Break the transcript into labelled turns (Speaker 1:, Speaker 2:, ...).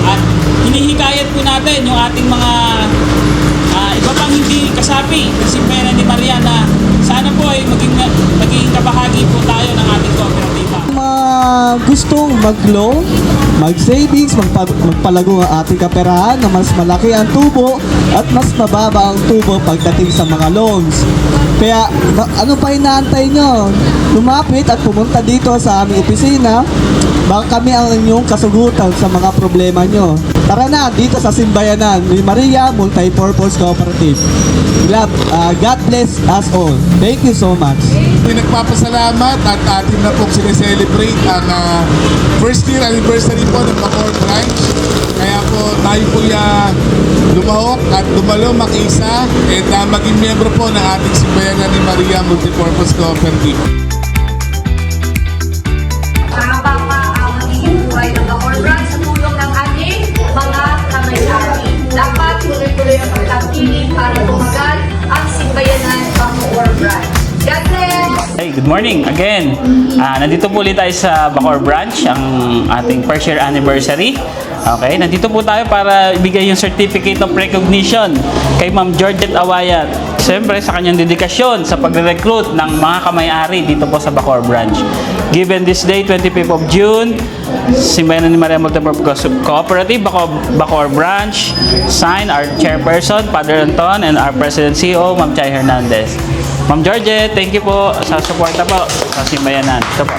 Speaker 1: At hinihikayat po natin yung ating mga iba pang hindi kasapi ng Simbayanan ni Maria na sana po ay maging kabahagi po tayo ng ating kooperatiba.
Speaker 2: Gustong mag-loan, mag-savings, magpalago ang ating kaperahan na mas malaki ang tubo at mas mababa ang tubo pagdating sa mga loans. Kaya ano pa inaantay nyo? Lumapit at pumunta dito sa aming opisina. Baka kami ang inyong kasugutan sa mga problema nyo. Tara na, dito sa Simbayanan ni Maria Multipurpose Cooperative. God bless us all. Thank you so much.
Speaker 3: Nagpapasalamat at atin na pong sineselebrate ang first year anniversary po ng Bacoor Branch. Kaya po tayo po lumahok at dumalo makiisa at maging miyembro po ng ating Simbayanan ni Maria Multipurpose Cooperative.
Speaker 4: Ng Bacoor Branch sa tulong ng ating mga kamay-ari. Dapat tuloy-tuloy ang pagkapiling para tumagal ang Simbayanan Bacoor Branch. God bless!
Speaker 1: Hey, good morning again. Nandito po ulit tayo sa Bacoor Branch, ang ating first year anniversary. Okay, nandito po tayo para ibigay yung certificate of recognition kay Ma'am Georgette Awayat. Siyempre sa kanyang dedikasyon sa pagre-recruit ng mga kamay-ari dito po sa Bacoor Branch. Given this day, 25th of June, Simbayanan ni Maria Multipurpose Cooperative, Bacoor Branch, sign our chairperson, Father Anton, and our President CEO, Ma'am Chay Hernandez. Ma'am Georgette, thank you po sa suporta po sa Simbayanan. Ito po.